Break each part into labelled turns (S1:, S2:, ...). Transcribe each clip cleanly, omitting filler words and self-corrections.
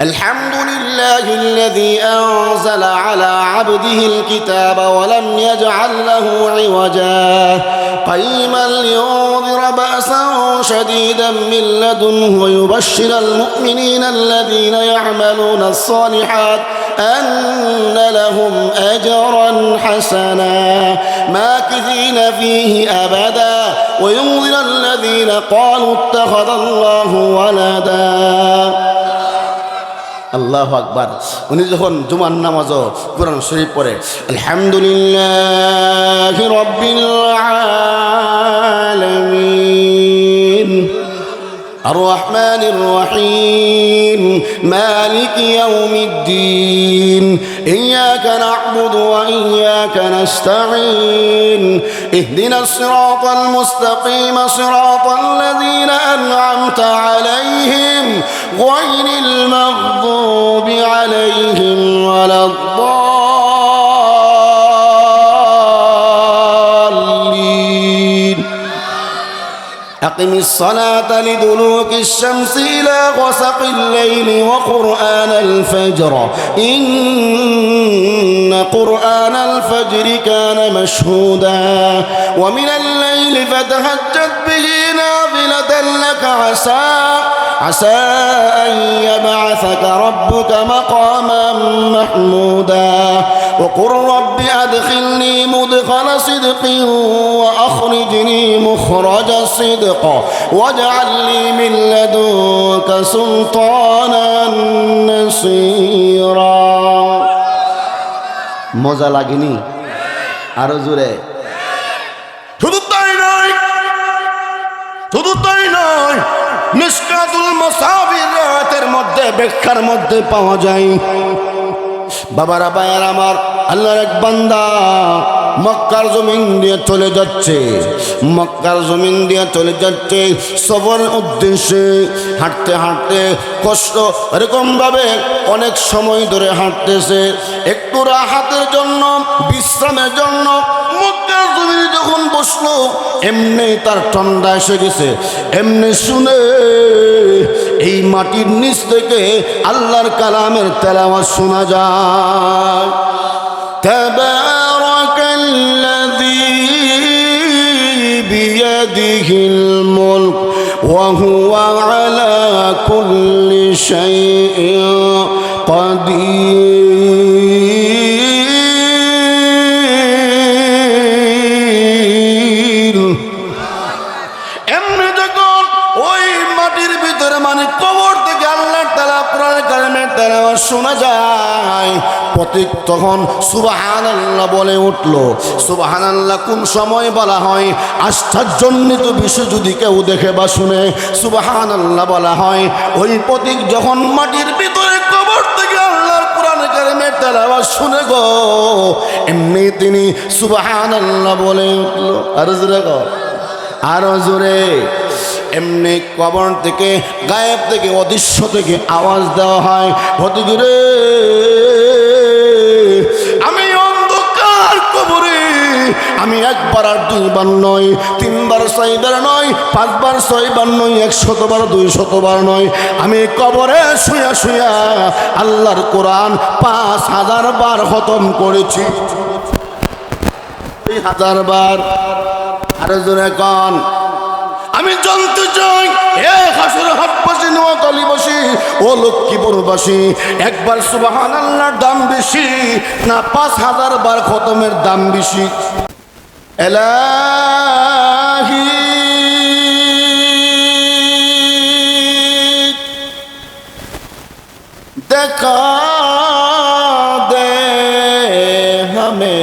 S1: الحمد لله الذي أنزل على عبده الكتاب ولم يجعل له عوجا قيما لينذر بأسا شديدا من لدنه ويبشر المؤمنين الذين يعملون الصالحات أن لهم أجرا حسنا ماكثين فيه أبدا وينذر الذين قالوا اتخذ الله ولدا আল্লাহু আকবার। উনি যখন জুমার নামাজও কোরআন শরীফ পড়ে আলহামদুলিল্লাহি রাব্বিল আলামিন الرحمن الرحيم مالك يوم الدين إياك نعبد وإياك نستعين اهدنا الصراط المستقيم صراط الذين أنعمت عليهم غير المغضوب عليهم ولا الضالين أقم الصلاة لدلوك الشمس إلى غسق الليل وقرآن الفجر إن قرآن الفجر كان مشهودا ومن الليل فتهجد به نافلة لك عسى أن يبعثك ربك مقاما محمودا وقل رب أدخلني مدخل صدق وأخرجني مخرج صدق واجعل لي من لدنك سلطانا نصيرا মজা লাগেনি আরো জোরে শুধু তাই নয় মিশকাতুল মাসাবিরাতের মধ্যে ব্যাখ্যার মধ্যে পাওয়া যায় বাবারা ভাইয়ারা আমার আল্লাহর এক বান্দা মক্কার জমিন দিয়ে চলে যাচ্ছে সফরের উদ্দেশ্যে হাঁটতে হাঁটতে কষ্ট এরকম ভাবে অনেক সময় ধরে হাঁটতেছে একটু রাহাতের জন্য বিশ্রামের জন্য মক্কার জমিনে যখন বসলো এমনি তার ঠান্ডা এসে গেছে এমনি শুনে এই মাটির নিচ থেকে আল্লাহর কালামের তেলাওয়াত শোনা যায় তাবারাকাল্লাযী বিয়াদিহিল মুলক ওয়া হুয়া আলা কুল্লি শাইইন কাদির এমনি যখন ওই মাটির ভিতরে মানে কবর থেকে আল্লাহর তাআলা কোরআন কারিমের তেলাওয়াত শোনা যায় প্রতীক তখন সুবহানাল্লাহ বলে উঠল সুবহানাল্লাহ কোন সময় বলা হয় আশ্চর্যজনিত বিষয় যদি কেউ দেখে বা শুনে সুবহানাল্লাহ বলা হয় ওই প্রতীক যখন মাটির ভিতরে কবর থেকে আল্লাহর কোরআন কারিমের তেলাওয়াত শুনে গো এমনি তিনি সুবহানাল্লাহ বলে উঠল আরো জোরে এমনি কবর থেকে গায়েব থেকে অদৃশ্য থেকে আওয়াজ দেওয়া হয় হতিগুরে আমি অন্ধকার কবরে আমি একবার আর দুইবার নয় তিনবার ছয়বার নয় পাঁচবার ছয়বার নয় 100 বার 200 বার নয় আমি কবরে শুয়া শুয়া আল্লাহর কোরআন 5000 বার খতম করেছি 1000 বার আরো জোরে কোন আমি জানতে চাই এ হাসর হাটবাসী নোয়াখালীবাসী ও লক্ষ্মীপুরবাসী একবার সুবহানাল্লাহর দাম বেশি না 5000 বার খতমের দাম বেশি এলাহি দেখা দে হামে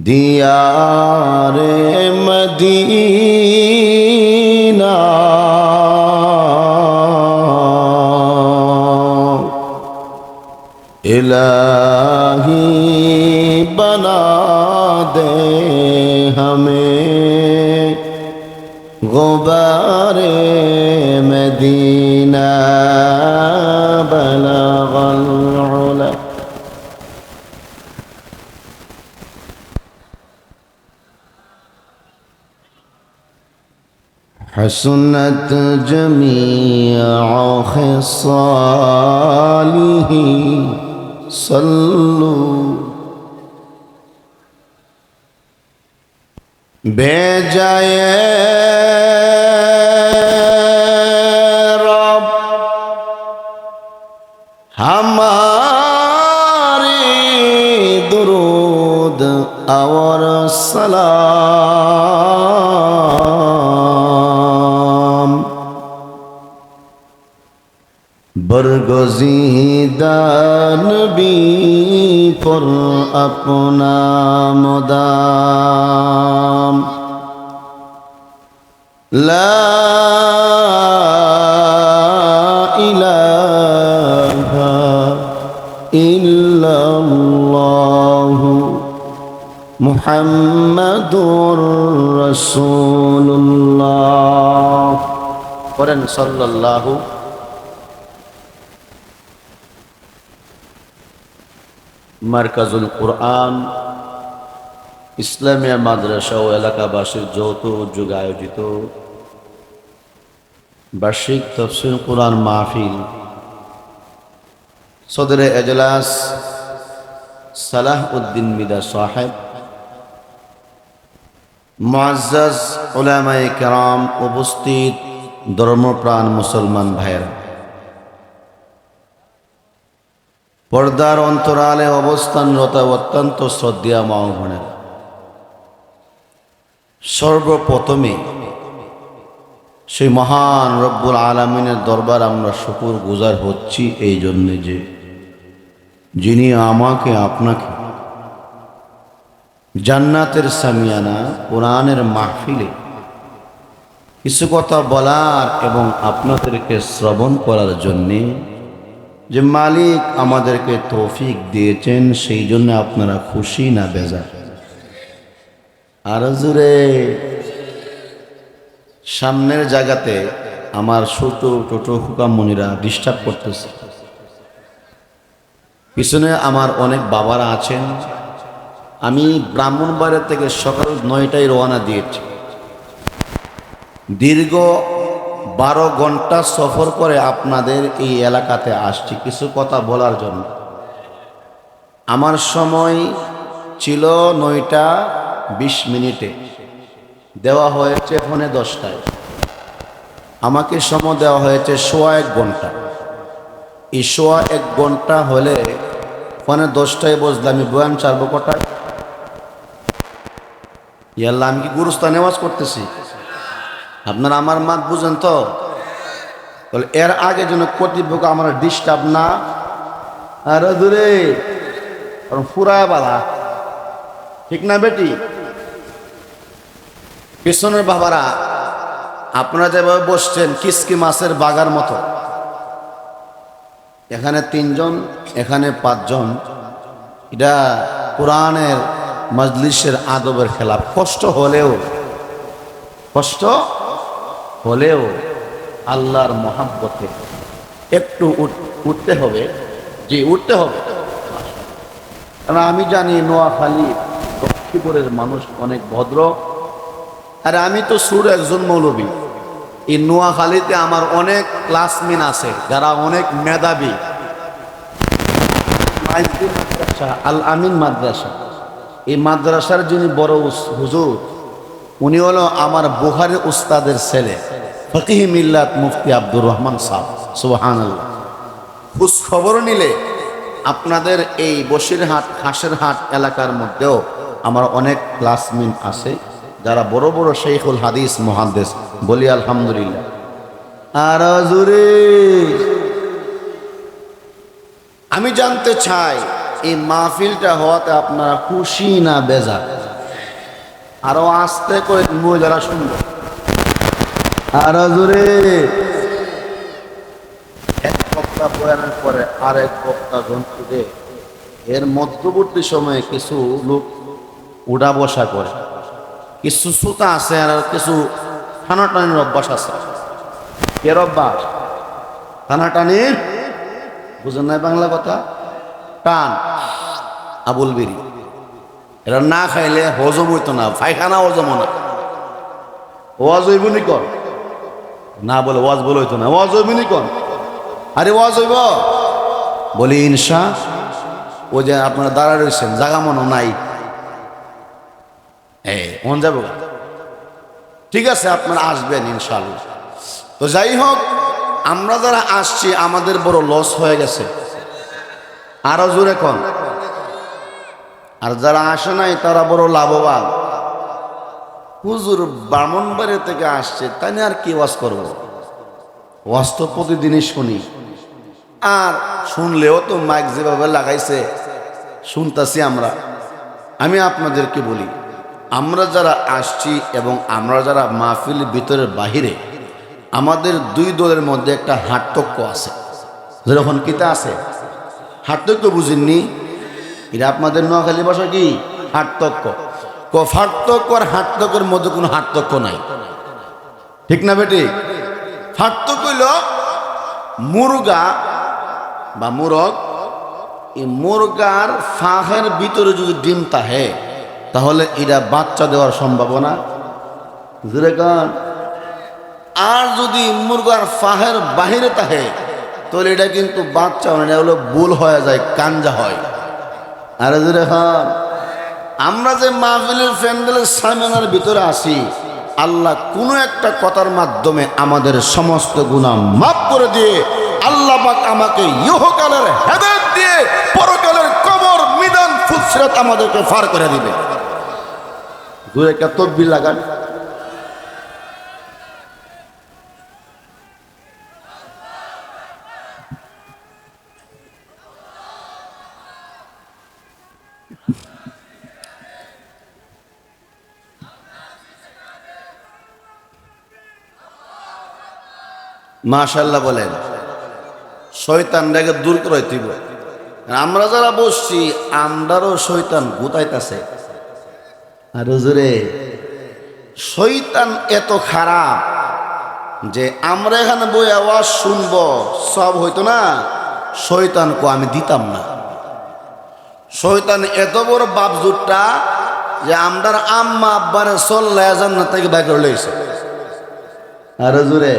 S1: দিয়ারে মদিনা ইলাহি বনা দে हमें गुबारे मदीना बलगल उला। حسنت جميع خصاله صلوا बेजाए रब हमारे दुरूद और सलाम बरगज़ीदा नबी पर अपना मुदाम ला इलाहा इल्लल्लाहु मुहम्मदुर रसूलुल्लाह पढ़ें सल्लल्लाहु মারকাজুল কুরআন ইসলামিয়া মাদ্রাসা ও এলাকাবাসীর যৌথ উদ্যোগে আয়োজিত বার্ষিক তাফসীর কুরআন মাহফিল সদরে এজলাস সালাহ উদ্দিন মিদা সাহেব মুআজ্জাজ উলামায়ে কেরাম উপস্থিত ধর্মপ্রাণ মুসলমান ভাইয়েরা পর্দার অন্তরালে অবস্থানরত অত্যন্ত শ্রদ্ধেয় মা ও বোনেরা সর্বপ্রথমে সেই মহান রব্বুল আলামিনের দরবার আমরা শুকর গুজার হচ্ছি এই জন্যে যে যিনি আমাকে আপনাকে জান্নাতের সামিয়ানা কোরআনের মাহফিলে কিছু কথা বলার এবং আপনাদেরকে শ্রবণ করার জন্যে যে মালিক আমাদেরকে তৌফিক দিয়েছেন সেই জন্য আপনারা খুশি না বেজার? আর জোরে সামনের জায়গাতে আমার ছোট ছোট হুকামুনিরা ডিস্টার্ব করতেছে, পিছনে আমার অনেক বাবারা আছেন। আমি ব্রাহ্মণবাড়িয়া থেকে সকাল 9টায় রওনা দিয়েছি, দীর্ঘ 12 ঘন্টা সফর করে আপনাদের এই এলাকাতে আসছি কিছু কথা বলার জন্য। আমার সময় ছিল 9:20 দেওয়া হয়েছে ফোনে 10টায়, আমাকে সময় দেওয়া হয়েছে 1.25 ঘন্টা। এই 1.25 ঘন্টা হলে ফোনে 10টায় বসলে আমি বয়ান ছাড়বো কটায়? ইয়াল্লাহ, আমি কি গুরুস্তা নেওয়াজ করতেছি? আপনারা আমার মাত বুঝেন তো? বলে এর আগে যেন কর্তৃপক্ষ আমার ডিস্টার্ব না আর দূরে ফুরায় বালা, ঠিক না বেটি? পিছনের বাবারা আপনারা যেভাবে বসছেন কিসকি মাছের বাগার মতো, এখানে 3 জন, এখানে 5 জন, এটা কোরআনের মজলিসের আদবের খেলাফ। কষ্ট হলেও আল্লাহর মহাব্বতে একটু উঠতে হবে, যে উঠতে হবে। কারণ আমি জানি নোয়াখালী লক্ষ্মীপুরের মানুষ অনেক ভদ্র, আর আমি তো সুর একজন মৌলবী। এই নোয়াখালীতে আমার অনেক ক্লাসমেট আছে যারা অনেক মেধাবী। আল আমিন মাদ্রাসা, এই মাদ্রাসার যিনি বড় হুজুর, উনি হলো আমার বুখারী উস্তাদের ছেলে, ফকিহ মিল্লাত মুফতি আব্দুর রহমান সাহেব। সুবহানাল্লাহ। খোঁজ খবর নিলে আপনাদের এই বসিরহাট হাঁসেরহাট এলাকার মধ্যেও আমার অনেক ক্লাসমেট আছে যারা বড় বড় শেখুল হাদিস মুহাদ্দিস। বলি আলহামদুলিল্লাহ। আর জোরে আমি জানতে চাই এই মাহফিলটা হওয়াতে আপনারা খুশি না বেজার? আরো আস্তে করে যারা শুনবে, আর জোরে। এক বক্তা বয়ানের পরে আরেক বক্তা জন্তুকে এর মধ্যবর্তী সময়ে কিছু লোক উঠা বসা করে, কিছু শ্রোতা আছে আর কিছু টানাটানির অভ্যাস আছে। এর অভ্যাস টানাটানির, বুঝেন নাই বাংলা কথা? টান আবুল বিড়ি, এরা না খাইলে হজম হইতো না, পায়খানা হজম না। ওয়াজ হইব নি কর, না বলে ওয়াজ বলে হইতো না, ওয়াজ হইবি নি কোন? আরে ওয়াজ হইব বলি ইনশা। ও যে আপনারা দাঁড়া রয়েছেন জাগা মনো নাই, মন যাবো। ঠিক আছে, আপনারা আসবেন ইনশাআল্লাহ। তো যাই হোক, আমরা যারা আসছি আমাদের বড় লস হয়ে গেছে, আরো জোরে কোন। আর যারা আসে নাই তারা বড় লাভবান। হুজুর ব্রাহ্মণবাড়ি থেকে আসছে, তাই না আর কি ওয়াজ করবো? ওয়াজ তো প্রতিদিনই শুনি, আর শুনলেও তো মাইক যেভাবে লাগাইছে শুনতাছি আমরা। আমি আপনাদেরকে বলি, আমরা যারা আসছি এবং আমরা যারা মাহফিলের ভিতরের বাহিরে, আমাদের দুই দলের মধ্যে একটা হাট্টক্য আছে। যেরকম কিতা আছে, হাট্টক্য বুঝেননি? এটা আপনাদের নোয়াখালী ভাষা কি হাট্টক্য? ফাট্টক্য আর হাট্টক্যের মধ্যে কোনো হাট্টক্য নাই, ঠিক না বেটি? ফাট্টক্য হইল মুরগা বা মুরগ, এই মুরগার ফাঁকের ভিতরে যদি ডিম থাকে তাহলে এটা বাচ্চা দেওয়ার সম্ভাবনা যেরকম। আর যদি মুরগার ফাঁকের বাহিরে থাকে তাহলে এটা কিন্তু বাচ্চা হয় না, এটা হলো বুল হয়ে যায়, কাঞ্জা হয়। আর যেরকম আমরা যে মাহফিলের প্যান্ডেলের সামিয়ানার ভিতরে আসি, আল্লাহ কোনো একটা কথার মাধ্যমে আমাদের সমস্ত গুনাহ মাফ করে দিয়ে আল্লাহ পাক আমাকে ইহকালের হেদায়েত দিয়ে পরকালের কবর মিদান ফুলসিরাত আমাদেরকে পার করে দিবে। দুই একটা তাকবীর লাগান। মাশাআল্লাহ বলেন। শয়তানটাকে দূর করাইতে হবে। আমরা যারা বসছি আমরারও শয়তান গুতাইতেছে। আর হুজুরে শয়তান এত খারাপ যে আমরা এখানে বই আওয়াজ শুনবো সব হইতো না, শয়তান কো আমি দিতাম না। শয়তান এত বড় বাপজুটটা যে আমরার আম্মা আব্বারে চল্লা জান্নাত থেকে বাইর করে লইছে। আর হুজুরে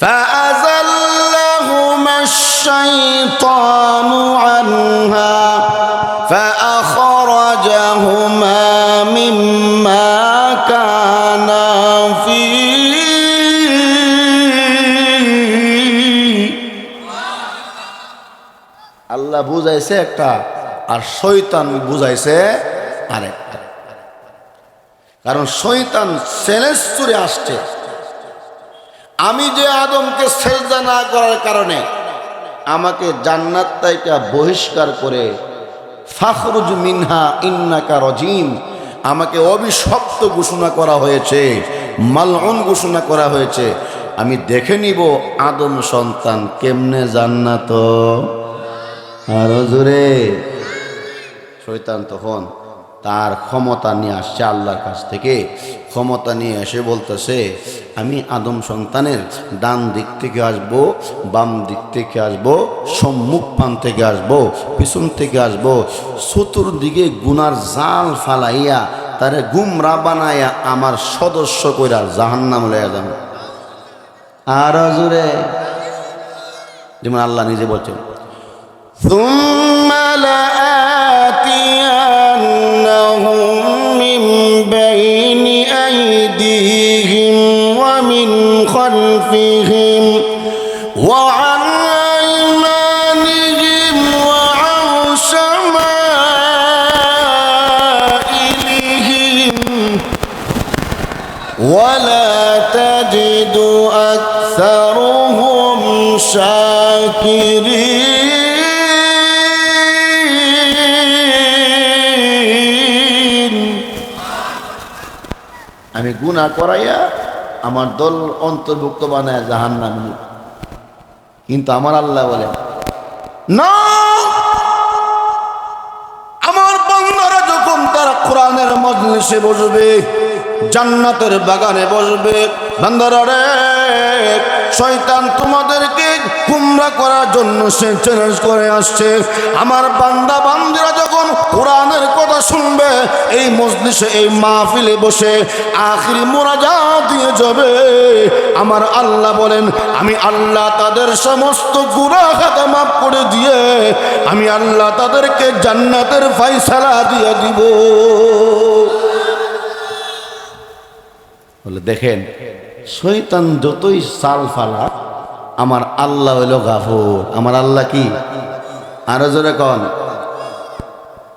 S1: فأزلهما الشيطان عنها فأخرجهما مما كانا فيه। আল্লাহ বুঝাইছে একটা আর শয়তান বুঝাইছে আরেকটা। কারণ শয়তান চ্যালেঞ্জ করে আসছে, আমি যে আদমকে সেজদা না করার কারণে আমাকে জান্নাত থেকে বহিষ্কার করে ফাখরুজ মিনহা ইন্নাকা রাজিম, আমাকে অভিশপ্ত ঘোষণা করা হয়েছে, মালউন ঘোষণা করা হয়েছে। আমি দেখে নিব আদম সন্তান কেমনে জান্নাত। আর হুজুরে শয়তান তখন তার ক্ষমতা নিয়ে আসছে আল্লাহর কাছ থেকে। ক্ষমতা নিয়ে এসে বলতেছে, আমি আদম সন্তানের ডান দিক থেকে আসবো, বাম দিক থেকে আসবো, সম্মুখ পান থেকে আসবো, পিছন থেকে আসবো, চতুর্দিকে গুনার জাল ফালাইয়া তারে গুমরা বানাইয়া আমার সদস্য কইরা জাহান্নাম লইয়া যান। আর হুজুরে যেমন আল্লাহ নিজে বলছেন, সুম্মা লাআতিয়ান্নাহুম মিন বাইনি আইদিহিম ওয়া মিন খালফিহিম ওয়া আন আইমানিহিম ওয়া আন শামাইলিহিম ওয়া লা তাজিদু আকসারুহুম শাকিরিন। আমি গুনাহ করাইয়া আমার দল অন্তর্ভুক্ত বানায় জাহান্নামে। কিন্তু আমার আল্লাহ বলেন না, আমার বান্দারা যখন তারা কোরআনের মজলিসে বসবে, জান্নাতের বাগানে বসবে, বান্দারা রে শয়তান তোমাদেরকে গুমরা করার জন্য সে চ্যালেঞ্জ করে আসছে। আমার বান্দা বান্দিরা যখন কোরআনের কথা শুনবে, এই মজলিসে এই মাহফিলে বসে আখিরি মোনাজাত দিয়ে যাবে, আমার আল্লাহ বলেন আমি আল্লাহ তাদের সমস্ত গুনাহ খাতা মাফ করে দিয়ে আমি আল্লাহ তাদেরকে জান্নাতের ফয়সালা দিয়ে দিব। বলে দেখেন, শয়তান যতই সাল ফালা, আমার আল্লাহ হইল গাফুর। আমার আল্লাহ কি? আরো জোরে কন।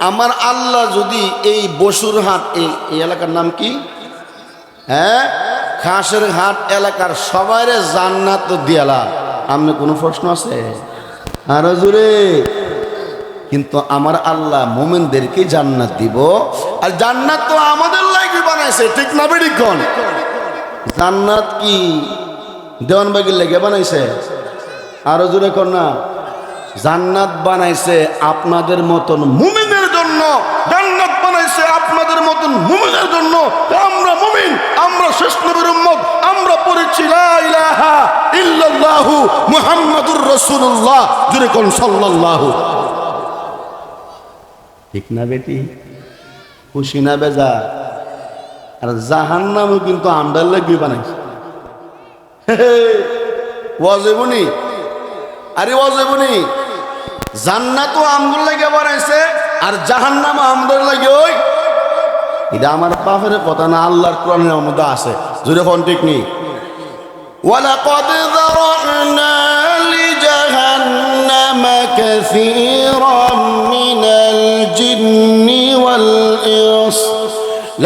S1: আমার আল্লাহ যদি এই বসুরহাট এই এলাকার নাম কি, হ্যাঁ, খাসের হাট এলাকার সবাইরে জান্নাত দিয়ালা, আপনি কোনো প্রশ্ন আছে? আরো জোরে। কিন্তু আমার আল্লাহ মুমিনদেরকে জান্নাত দিব। আর জান্নাত তো আমাদের লাগি বানাইছে, ঠিক না বেড়ি কোন? জান্নাত কি দেওয়ানবাগির লেগে বানাইছে? আরো জোরে কর না। জান্নাত বানাইছে আপনাদের মতন মুমিনের জন্য, জান্নাত বানাইছে আপনাদের মতন মুমিনের জন্য। আমরা মুমিন, আমরা শেষ নবীর উম্মত, আমরা পড়েছি লা ইলাহা ইল্লাল্লাহু মুহাম্মাদুর রাসূলুল্লাহ। জোরে কোন সাল্লাল্লাহু। ঠিক না বেটি? খুশি না বেজা? আর জাহান্নামও কিন্তু আমরার লাগি বানাইছে। ওয়াজিবুনি, আরে ওয়াজিবুনি, জান্নাতও আমগুর লাগে বানাইছে আর জাহান্নামও আমদের লাগে। ওই এটা আমার বাপের কথা না, আল্লাহর কোরআনের মধ্যে আছে। জোরে কোন ঠিক নেই? ওয়ালাকাদ যারানা লিজাহান্নামা কাসীরাম মিনাল জিন্নি ওয়াল ইনস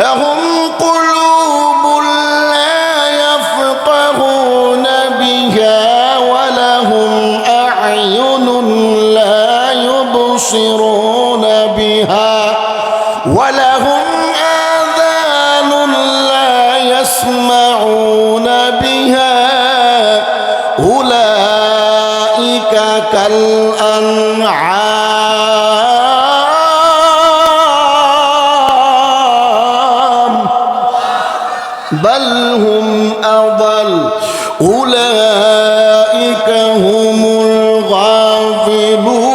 S1: লাহুম কুলুবুন লা ইয়াফকাহুনা বিহা ওয়া লাহুম আ'য়ুনুন লা ইউবসিরুনা বিহা ওয়া লাহুম আযানুন লা ইয়াসমাউনা বিহা উলাইকা কাল আনআম বাল হুম আদাল উলাইকা হুমুল গাফিলুন।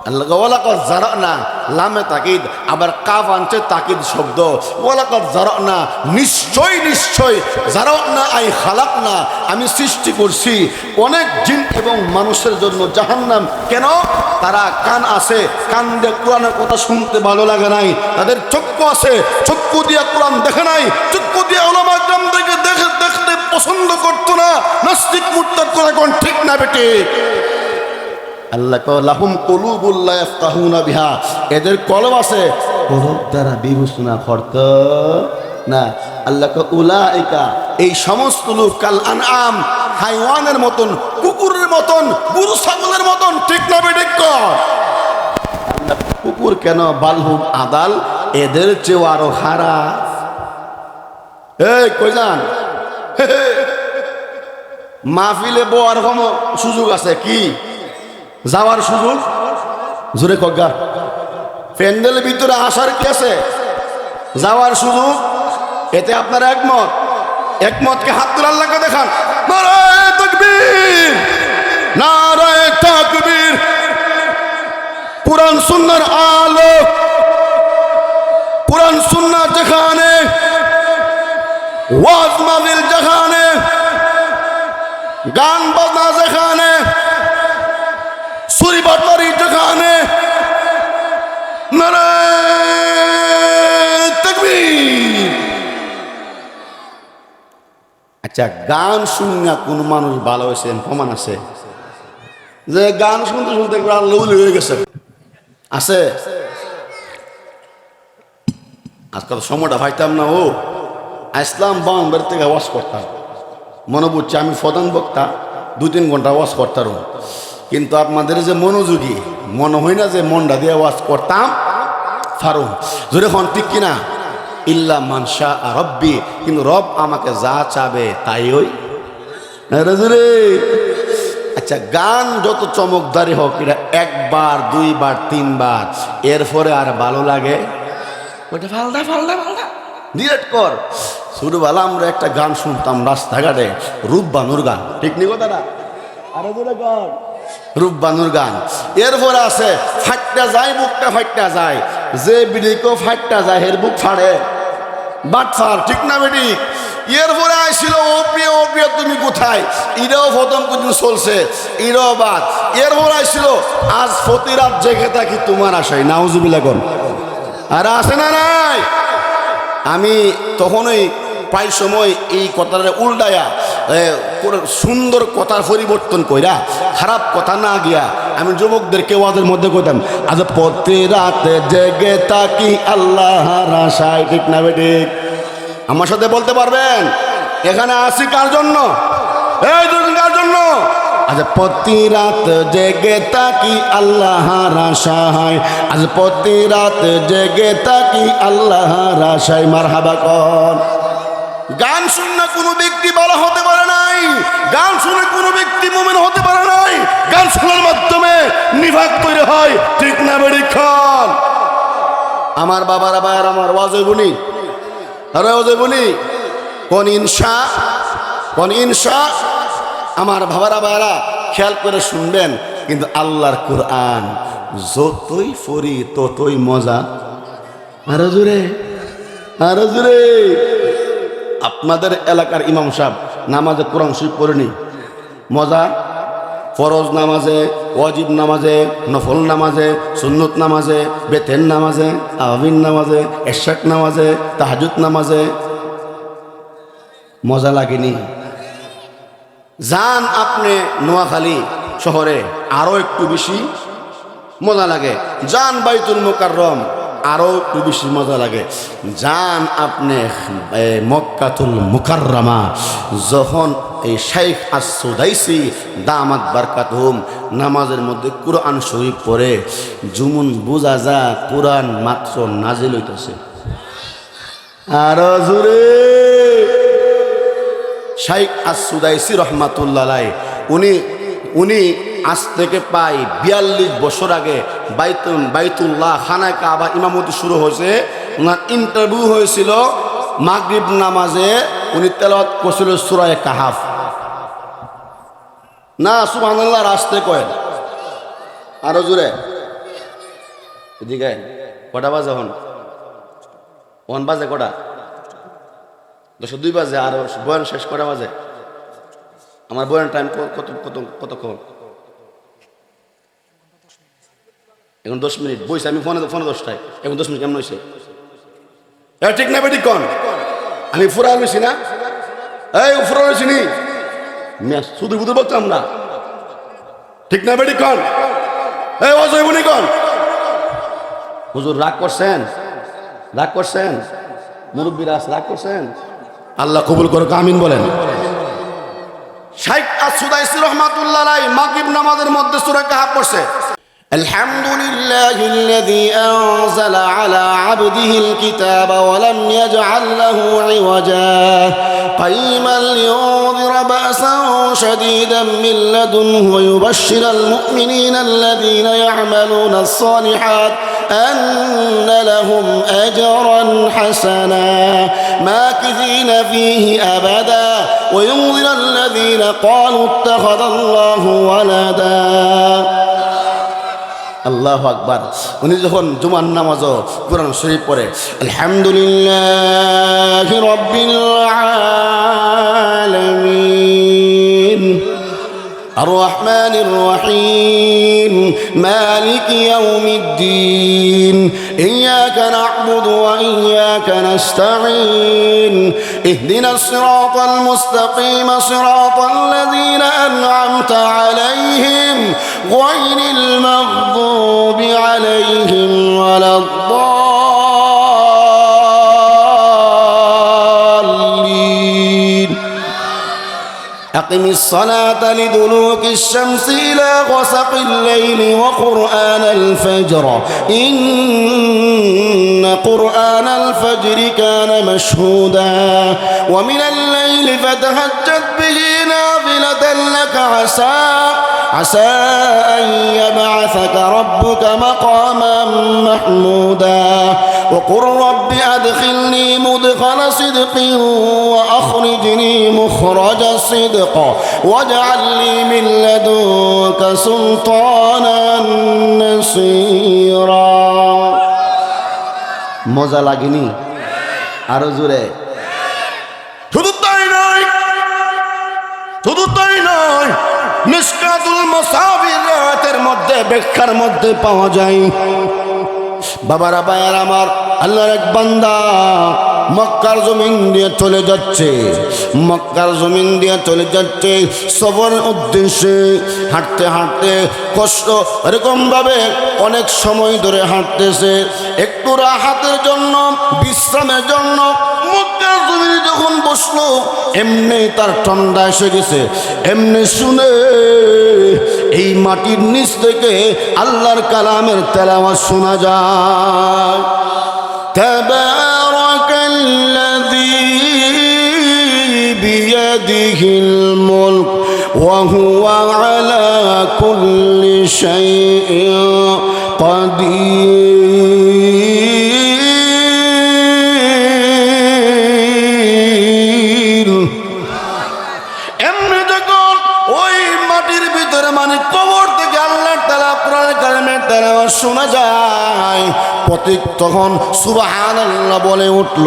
S1: আল্লাহ ওয়ালাকাদ যারানা, লামে তাকিদ, আবার কাফ আনছে তাকিদ শব্দ। ওয়ালাকাদ যারানা, নিশ্চয় নিশ্চয়, যারানা আই খালাকনা, আমি সৃষ্টি করছি অনেক জিন এবং মানুষের জন্য জাহান্নাম। কেন? তারা কান আছে, কান দিয়ে কোরআনের কথা শুনতে ভালো লাগে নাই। তাদের চক্ষু আছে, চক্ষু দিয়ে কোরআন দেখে নাই, চক্ষু দিয়ে উলামা কেরামদেরকে দেখতে পছন্দ করতো না। নাস্তিক মুরতাদ করে কোন ঠিক না বেটে? আল্লাহ লাহুম কুলুবুন লা ইয়াফকাহুনা বিহা, এদের কলব আছে, কলব দ্বারা বিবেচনা করতে না। আল্লাহ উলাইকা, এই সমস্ত লোক কাল আনআম, হাইওয়ানের মতন, কুকুরের মতন, গরু ছাগলের মতন। ঠিক না বেঠিক? কুকুর কেন? বালহুম আদাল, এদের চেয়েও আরো খারাপ। এই কই যান? মাহফিলে বউয়ার কোনো সুযোগ আছে কি? যাওয়ার সুযোগ? জোরে কজ্ঞা। প্যান্ডেলের ভিতরে আসার কি আছে? যাওয়ার সুযোগ। এতে আপনারা একমত? একমতকে হাত তোলার লাগে দেখান। নারায়ে তাকবীর, নারায়ে তাকবীর। কুরআন সুন্নাহর আলো, কুরআন সুন্নাহ যেখানে, ওয়াজ মাহফিল যেখানে, গান বাজনা যেখানে, সুরি বাটলারি যেখানে, নারায়ে তাকবীর। আচ্ছা, গান শুনে কোন মানুষ ভালো হয়েছে প্রমাণ আছে? যে গান শুনতে শুনতে লৌলি হয়ে গেছে আছে? আজকাল সময়টা ভাইতাম না। ও আসলাম বাংলার থেকে ওয়াজ করতাম, মনে বুঝছে আমি প্রধান বক্তা, 2-3 ঘন্টা ওয়াজ করতাম। কিন্তু আপনাদের যে মনোযোগী, মনে হয় না যে মনটা দিয়ে ওয়াজ করতাম ফারুম। জোরে খন ঠিক কিনা? ইল্লা মান শাআ রব্বি, কিন্তু রব আমাকে যা চাবে তাই ওই। জোরে। আচ্ছা, গান যত চমকদারি হোক, এটা 1 বার 2 বার 3 বার, এরপরে আর ভালো লাগে ওটা ফালদা ফালদা ফালদা। ডিলেট কর। ছোটবেলা আমরা একটা গান শুনতাম রাস্তাঘাটে, রূপবানুর গান, ঠিক নি কথাটা? আরো জোরে কর, রূপবানুর গান। এরপরে আছে ফাটটা যায় বুকটা ফাটটা যায়, যে বিড়িকে ফাটটা যায় এর বুক ফাড়ে বাটফার, ঠিক না বেটি? এরপরে আইছিল ও প্রিয় ও প্রিয় তুমি কোথায়, এটাও প্রথম কোনদিন চলছে, এটাও বাদ। এরপরে আইছিল আজ প্রতি রাত জেগে থাকি তোমার আশায়, নাউজুবিল্লাহ কোন আর আছে না নাই? আমি তখনই প্রায় সময় এই কথাটা উল্টায়া সুন্দর কথার পরিবর্তন কইরা খারাপ কথা না গিয়া আমি যুবকদেরকে ওয়াজের মধ্যে কইতাম, আজ প্রতি রাতে জেগে থাকি আল্লাহর আশায়, ঠিক না বেঠিক? আমার সাথে বলতে পারবেন এখানে আসি কার জন্য? এই দুজন কার জন্য? আজ প্রতি রাত জেগে থাকি আল্লাহর আশায়, আজ প্রতি রাত জেগে থাকি আল্লাহর আশায়। মারহাবা কর। গান শুনে কোনো ব্যক্তি ভালো হতে পারে নাই, গান শুনে কোনো ব্যক্তি মুমিন হতে পারে নাই। গান শোনার মাধ্যমে নিফাক তৈরি হয়, ঠিক না বেঠিক? খান আমার বাবারা ভাইয়ার আমার ওয়াজে বলি, আরে ওয়াজে বলি কোন ইনশা, কোন ইনশা। আমার বাবারা ভাইয়ারা খেয়াল করে শুনবেন, কিন্তু আল্লাহর কোরআন যতই পড়ি ততই মজা। আরো জোরে, আরো জোরে। আপনাদের এলাকার ইমাম সাহেব নামাজে কোরআন শরীফ পড়েনি, মজা। ফরজ নামাজে, ওয়াজিব নামাজে, নফল নামাজে, সুন্নত নামাজে, বেতেন নামাজে, আমিন নামাজে, এশাক নামাজে, তাহাজ্জুদ নামাজে মজা লাগেনি? যান আপনি নোয়াখালী শহরে, আরো একটু বেশি মজা লাগে। যান বাইতুল মুকাররম, আরো একটু বেশি মজা লাগে। যান আপনি মক্কাতুল মুকাররমা, যখন এই শাইখ আস-সুদাইসি দামাত বারকাতুহুম নামাজের মধ্যে কোরআন শরীফ পড়ে, জুমুন বোঝা যা কোরআন মাত্র নাজিল হইতেছে। আরো জোরে। শাইখ আস-সুদাইসি রহমাতুল্লাহ আলাইহি উনি আজ থেকে প্রায় 42 বছর আগে বাইতুল্লাহ খানায় কাবা ইমামতি শুরু হয়েছে, ওনার ইন্টারভিউ হয়েছিল মাগরিব নামাজে। উনি তেলাওয়াত করছিল সূরা কাহাফ। না সুবহানাল্লাহ রাস্তে কয়, আরো জোরে। এদিকে কটা বাজে? ওন বাজে কটা? 10:02 বাজে। আর বয়ান শেষ কটা বাজে? আমার বয়ান টাইম কতক্ষণ? এখন 10 মিনিট বইছে। আমি ফোনে 10টায়, এখন 10 মিনিট কেমন হয়েছে? ঠিক না বেটি? কন আমি ফুরা হয়েছি না? এই ফুরা হয়েছি নি? শুধু বুধু বলতাম না, ঠিক না বেটি? কন এই অজয় বনি কন। হুজুর রাগ করছেন? রাগ করছেন? মুরব্বীরা রাগ করছেন? আল্লাহ কবুল করুক, আমিন বলেন। শাইখ আস-সুদাইসি রাহমাতুল্লাহ আলাইহি মাগরিব নামাজের মধ্যে সূরা কাহাফ পড়ছে। আলহামদুলিল্লাহিল্লাযী আনজালা আলা আবদিহিল কিতাবা ওয়া লাম ইয়াজআল লাহু ইওয়াজা কাইয়িমান লিয়ুনযিরা বা'সান শাদীদান মিন লাদুনহু ওয়া ইউবাশশিরাল মুমিনিনা আল্লাযীনা ইয়া'মালুনাস সালিহাত أن لهم أجرا حسنا ماكثين فيه أبدا وينذر الذين قالوا اتخذ الله ولدا। আল্লাহু আকবার। উনি যখন জুমার নামাজও কোরআন শরীফ পড়ে, আলহামদুলিল্লাহি রাব্বিল আলামিন الرحمن الرحيم مالك يوم الدين إياك نعبد وإياك نستعين اهدنا الصراط المستقيم صراط الذين أنعمت عليهم غير المغضوب عليهم ولا الضالين أقم الصلاة لدلوك الشمس إلى غسق الليل وقرآن الفجر إن قرآن الفجر كان مشهودا ومن الليل فتهجد به نافلة لك عسى أن يبعثك ربك مقاما محمودا وقل رب أدخلني مدخل صدق وأخرجني مخرج صدق واجعل لي من لدنك سلطانا نصيرا মজা লাগেনি আরো জোরে শুধু তাই নয় মিশকাতুল মাসাবির রাতের মধ্যে ব্যাখ্যার মধ্যে পাওয়া যায় বাবারা ভাইয়ার আমার আল্লাহর এক বান্দা মক্কার জমিন দিয়ে চলে যাচ্ছে সফরের উদ্দেশ্যে হাঁটতে হাঁটতে কষ্ট এরকম ভাবে অনেক সময় ধরে হাঁটতেছে একটু রাহাতের জন্য বিশ্রামের জন্য মক্কার জমিনে যখন বসলো এমনি তার ঠান্ডা এসে গেছে এমনি শুনে এই মাটির নিচ থেকে আল্লাহর কালামের তেলাওয়াত শোনা যায় তাবারাকাল্লাযী বিয়াদিহিল মুলক ওয়া হুয়া আলা কুল্লি শাইইন কাদির এমনি যখন ওই মাটির ভিতরে মানে কবর থেকে আল্লাহর তাআলা কোরআনের কালামের তেলাওয়াত শোনা যায় পথিক তখন সুবহানাল্লাহ বলে উঠল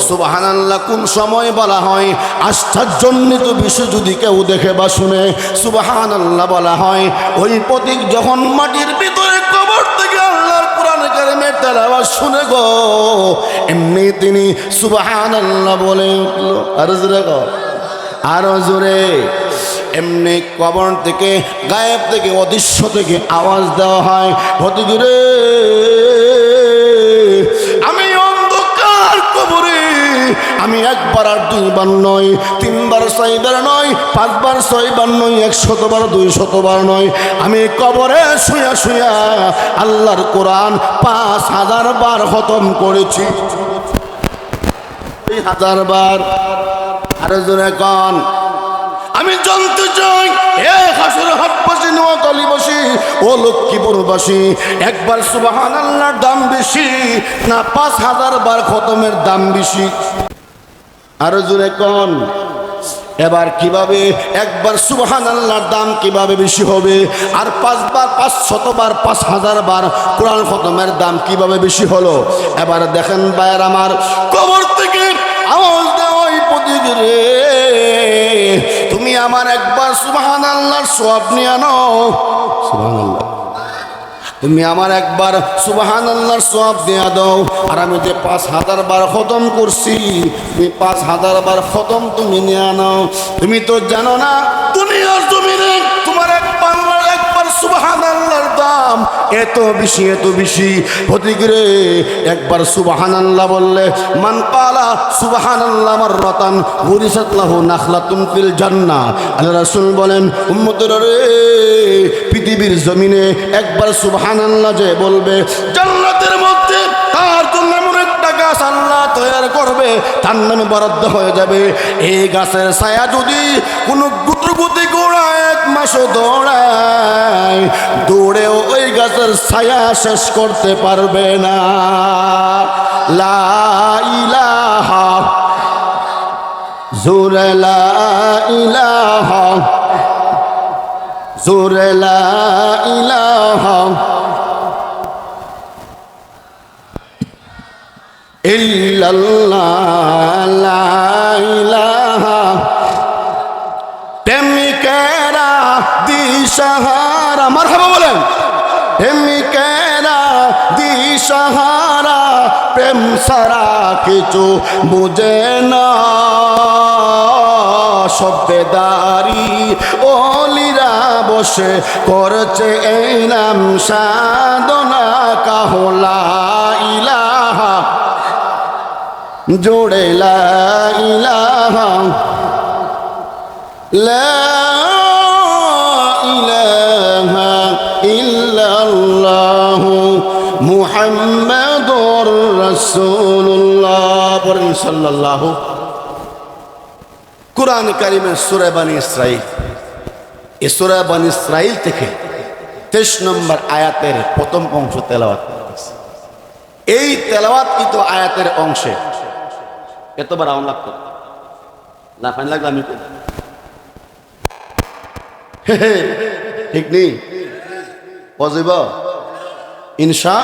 S1: সুবহানাল্লাহ কোন সময় বলা হয় আশ্চর্যজনিত বিষয় যদি কেউ দেখে বা শুনে সুবহানাল্লাহ বলা হয় ওই পথিক যখন মাটির ভিতরে কবর থেকে আল্লাহর কোরআনের কালামের তেলাওয়াত শুনে গো এমনি তিনি সুবহানাল্লাহ বলে উঠল আরো জোরে এমনি কবর থেকে গায়েব থেকে অদৃশ্য থেকে আওয়াজ দেওয়া হয় পথিক রে আমি অন্ধকার কবরে আমি একবার আর দুইবার নয় তিনবার ছয়বার নয় পাঁচবার ছয়বার নয় 100 বার 200 বার নয় আমি কবরে শুয়া শুয়া আল্লাহর কোরআন 5000 বার খতম করেছি 1000 বার আরো জোরে কোন আমি জানতে চাই এ হাসর হাটবাসী নোয়াখালীবাসী ও লক্ষ্মীপুরবাসী একবার সুবহানাল্লাহর দাম বেশি না 5000 বার খতমের দাম বেশি আরো জোরে কোন এবার কিভাবে একবার সুবহানাল্লাহর দাম কিভাবে বেশি হবে আর 5 বার 500 বার 5000 বার কোরআন খতমের দাম কিভাবে বেশি হলো এবার দেখেন ভাইয়ের আমার কবর থেকে আওয়াজ দেওয়াই পথিক রে তুমি আমার একবার সুবহানাল্লাহর সওয়াব নিয়ে নাও সুবহানাল্লাহ তুমি আমার একবার সুবহানাল্লাহর সওয়াব দিয়ে দাও আর আমি যে 5000 বার খতম করছি তুমি 5000 বার খতম তুমি নিয়ে নাও তুমি তো জানো না দুনিয়ার জমিনে তোমার একবার সুবহানাল্লাহর দাম এত বেশি পথিক রে একবার সুবহানাল্লাহ বললে মান ক্বালা সুবহানাল্লাহ মাররাতান গুরিসাত লাহু নাখলাতুন ফিল জান্নাহ আল্লাহ রাসূল বলেন উম্মতেরা রে পৃথিবীর জমিনে একবার সুবহানাল্লাহ যে বলবে জান্নাতের মধ্যে তার জন্য এমন একটা গাছ আল্লাহ তৈরি করবে তার নামে বরাদ্দ হয়ে যাবে এই গাছের ছায়া যদি কোনো গুতগুতি গোড়া 1 মাসও দৌড়েও ওই গাছের ছায়া শেষ করতে পারবে না লা ইলাহা জোরে লা ইলাহা জোরে লা ইলাহা ইল্লাল্লাহ লা ইলাহা প্রেমিকেরা দিশাহারা মারহাবা বলেন প্রেমিকেরা দিশাহারা প্রেম সারা কিছু বুঝে না শব্দেদারি ওলিরা বসে করছে এই নাম সাধনা কাহলা ইলাহা জোড়ে লা ইলাহা লা ইলাহা ইল্লাল্লাহু মুহাম্মাদুর রাসূলুল্লাহ সাল্লাল্লাহু কুরআন কারীমের সূরা বনী ইসরাঈল এই সূরা বনী ইসরাঈল থেকে 23 নম্বর আয়াতের প্রথম অংশ তেলাওয়াত করতেছি এই তেলাওয়াত কিন্তু আয়াতের অংশে এতবার আউন লাগতো না, ফাইন লাগলো আমি ঠিক নেই বুঝব ইনশা।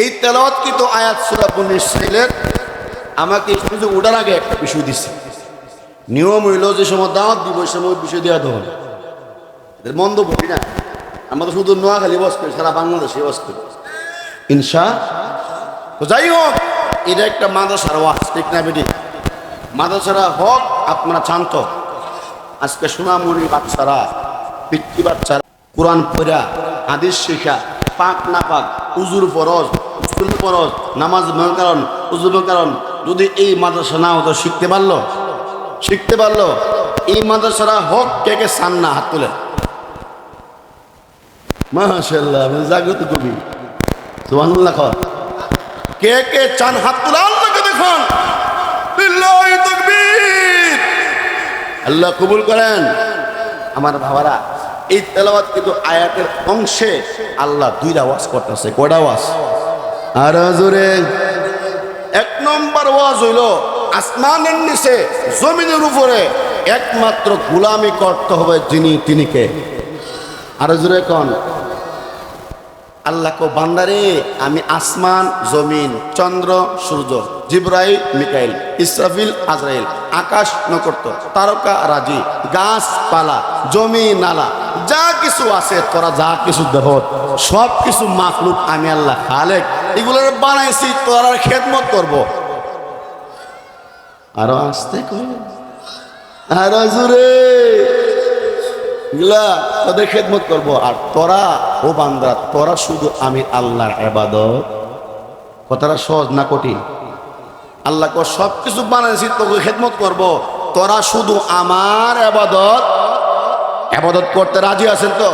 S1: এই তেলাওয়াত কিন্তু আয়াত সূরা বনী ইসরাঈলের আমাকে শুধু ওঠার আগে একটা বিষয় দিচ্ছে। নিয়ম হইল যে সময় দাওয়াত দিব ওই সময় বিষয় দেওয়া দেওয়া এদের মন্দ বলি না, আমরা তো শুধু নোয়াখালী বস করি, সারা বাংলাদেশে বস করি ইনশা। তো যাই হোক, এটা একটা মাদ্রাসার ওয়াজ, ঠিক না বেটি? মাদ্রাসারা হক আপনারা শান্ত। আজকে সোনামুড়ি বাচ্চারা, পিতৃ বাচ্চারা কোরআন পড়া, হাদিস শিখা, পাক না পাক, উজুর ফরজ, উজুর ফরজ, নামাজ কারণ, উজুর কারণ, যদি এই মাদ্রাসা না হতো শিখতে পারলো? এই মাদ্রাসারা হক কে কে চান না? হাত তুলে মাশাআল্লাহ, জাগ্রত কবি সুবহানাল্লাহ। কে কে চান হাত তুলে আল্লাহকে দেখুন, বিল্লাহি তাকবীর। আল্লাহ কবুল করেন। আমার বাবারা, এই তেলাওয়াত কিন্তু আয়াতের অংশে আল্লাহ দুইটা ওয়াজ করতেছে। কয়টা ওয়াজ? আর জোরে। এক নম্বর ওয়াজ হইল আসমানের নিচে জমিনের উপরে একমাত্র গোলামি করতে হবে যিনি, তিনি কে? আর জোরে কোন? আল্লাহ কো বান্দারে আমি আসমান জমিন চন্দ্র সূর্য জিব্রাইল মিকাইল ইসরাফিল আজরাইল আকাশ নক্ষত্র তারকা রাজি গাছপালা জমি নালা যা কিছু আছে তোরা যা কিছু দেহ সব কিছু মাখলুক আমি আল্লাহ খালেক, এগুলোর বানাইছি তোরা খেদমত করব। আরো আসতে কই, আরো জোরে, এগুলা তোদের খেদমত করব। আর তোরা ও বান্দা, তোরা শুধু আমি আল্লাহর ইবাদত। কথাটা সহজ না কঠিন? আল্লাহ কো সব কিছু বানাইছি তোকে খেদমত করব, তোরা শুধু আমার ইবাদত করতে রাজি আছেন তো?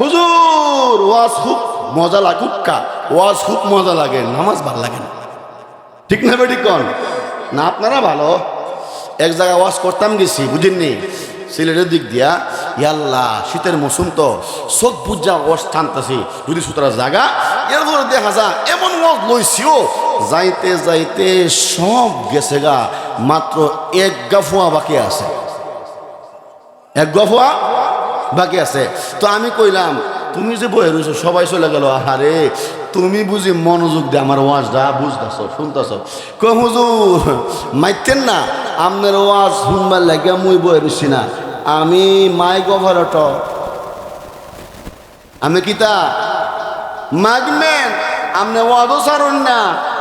S1: হুজুর ওয়াজ খুব মজা লাগুক, ওয়াজ খুব মজা লাগে, নামাজ ভালো লাগে না, ঠিক না বেটি কোন? না আপনারা ভালো। এক জায়গায় ওয়াজ করতাম গেছি, বুঝেননি, সিলেটের দিক দিয়া। ইয়াল্লাহ শীতের মৌসুম তো চোখ বুঝা ওয়াজ টানতেছি, যদি সুতরাং জায়গা এরপরে দেখা যা এমন ওয়াজ লইছিও যাইতে যাইতে সব গেছে গা, মাত্র এক গাফুয়া বাকি আছে, এক গাফুয়া বাকি আছে। তো আমি কইলাম তুমি যে বয়ে রয়েছো সবাই চলে গেল, আরে তুমি বুঝি মনোযোগ দিয়ে আমার ওয়াজটা বুঝতেছ শুনতেছ। কই হুজুর মাইতেন না, আপনার ওয়াজ শুনবার লাগে মুই বয়ে রয়েছি না, আমি মাইক অপারেটর, আমি কিতা মাগমেন, আপনি ওয়াজও ছাড়ুন না।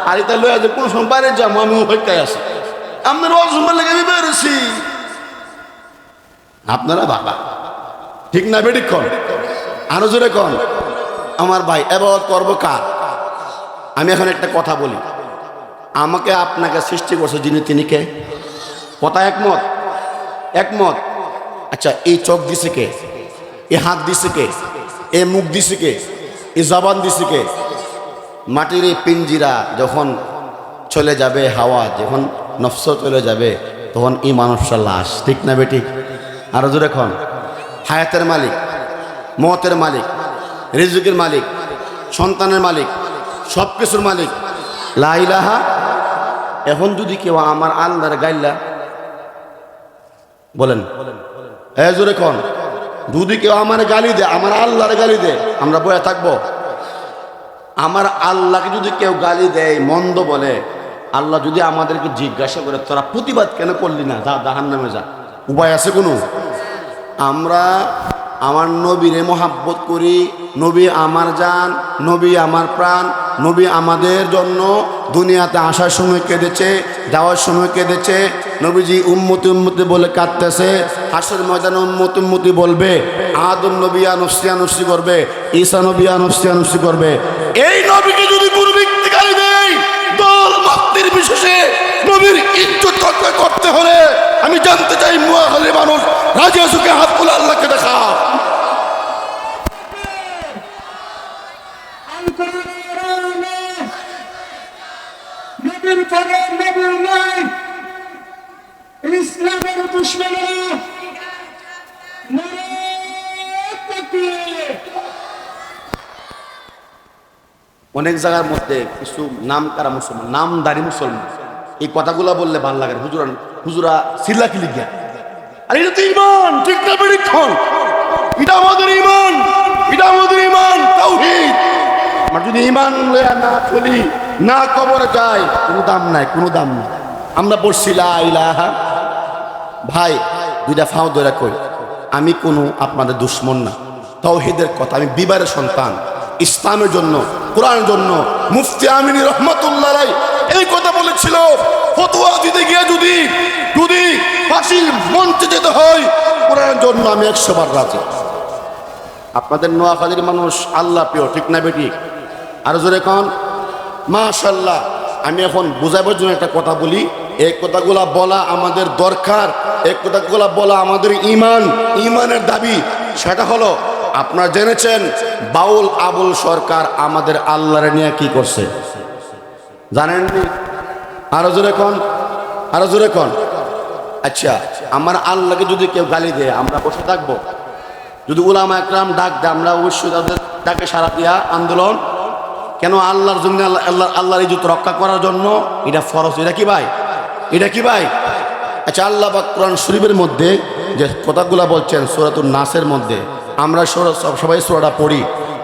S1: আর এটা লইয়া যে কোন সময় বাইরে যাবো আমি অপেক্ষায় আছি, আপনার ওয়াজ শুনবার লাগে আমি বেরোছি। আপনারা বাবা ঠিক না বেঠিক কন? আরো জোরে কন। আমার ভাই এবার করবো কার? আমি এখন একটা কথা বলি, আমাকে আপনাকে সৃষ্টি করছে যিনি, তিনি কে? কথা একমত? একমত। আচ্ছা এই চোখ দিছে কে? এ হাত দিছে কে? এ মুখ দিছে কে? এ জবান দিছে কে? মাটির এই পিঞ্জিরা যখন চলে যাবে, হাওয়া যখন নফস চলে যাবে, তখন এই মানুষটা লাশ, ঠিক না বেটি? আরো জোরে এখন। হায়াতের মালিক, মতের মালিক, রিজিকের মালিক, সন্তানের মালিক, সব কিছুর মালিক, লা ইলাহা। এখন যদি কেউ আমার আল্লাহর গাইল্লা বলেন, হ্যাঁ জোরে কোন, যদি কেউ আমার গালি দে, আমার আল্লাহর গালি দে, আমরা বয়ে থাকবো? আমার আল্লাহকে যদি কেউ গালি দেয়, মন্দ বলে, আল্লাহ যদি আমাদেরকে জিজ্ঞাসা করে তোরা প্রতিবাদ কেন করলি না, যা জাহান্নামে যা, উপায় আছে কোনো? আমরা আমার নবীরে মহাব্বত করি, নবী আমার জান, নবী আমার প্রাণ, নবী আমাদের জন্য দুনিয়াতে আসার সময় কেঁদেছে, যাওয়ার সময় কেঁদেছে। নবীজি উম্মতি উম্মতি বলে কাঁদতেছে, হাসরের ময়দানে উম্মতি উম্মতি বলবে, আদম নবী আনফসি আনফসি করবে, ঈসা নবী আনফসি আনফসি করবে। এই নবীকে যদি কোনো ব্যক্তি গালি দেয়, দল মাত্রের বিশেষে নবীর ইজ্জত করতে হলে আমি জানতে চাই নোয়াখালীর মানুষ রাজি আছুকে হাত তুলে আল্লাহকে দেখা।
S2: ইসলামের দুশ্মনেরা
S1: অনেক জায়গার মধ্যে কিছু নামকারা মুসলমান, নামদারি মুসলমান এই কথাগুলো বললে ভালো লাগে। হুজুরা সিল্লা কি লিখিয়া, আর এটা তো ইমান, ঠিক না বেরিক্ষণ, এটা আমাদের ইমান, এটা আমাদের ইমান তাওহীদ। আমরা যদি ইমান লইয়া না চলি, না কবরে যাই, কোনো দাম নাই, কোনো দাম নাই। আমরা পড়ছি লা ইলাহা। ভাই দুইটা ফাও ধরে কই, আমি কোনো আপনাদের দুশ্মন না, তাওহীদের কথা, আমি বিবারের সন্তান, ইসলামের জন্য, কোরআনের জন্য মুফতি আমিনী রহমাতুল্লাহ আলাইহি এই কথা বলেছিল, ফতোয়া দিতে গিয়ে যদি ফাঁসির মঞ্চে যেতে হয় কোরআনের জন্য আমি 100 বার রাজি। আপনাদের নোয়াখালীর মানুষ আল্লাহ প্রিয়, ঠিক না বেটি? আর জোরে কন মাশাআল্লাহ। আমি এখন বুঝাবার জন্য একটা কথা বলি, এই কথাগুলা বলা আমাদের দরকার, এই কথাগুলা বলা আমাদের ইমানের দাবি। সেটা হলো, আপনারা জেনেছেন বাউল আবুল সরকার আমাদের আল্লাহরে নিয়ে কি করছে জানেন? আরো জোরে কন, আরো জোরে কন। আচ্ছা, আমার আল্লাহকে যদি কেউ গালি দেয় আমরা বসে থাকবো? যদি উলামা একরাম ডাক দেয় আমরা অবশ্যই তাদের ডাকে সাড়া দিয়া আন্দোলন কেন? আল্লাহর জন্য, আল্লাহর ইজ্জত রক্ষা করার জন্য। এটা ফরজ, এটা কি ভাই? এটা কি ভাই? আচ্ছা, আল্লাহ পাক কোরআন শরীফের মধ্যে যে কথাগুলা বলছেন সূরাতুন নাসের মধ্যে, আমরা সবাই সূরাটা পড়ি।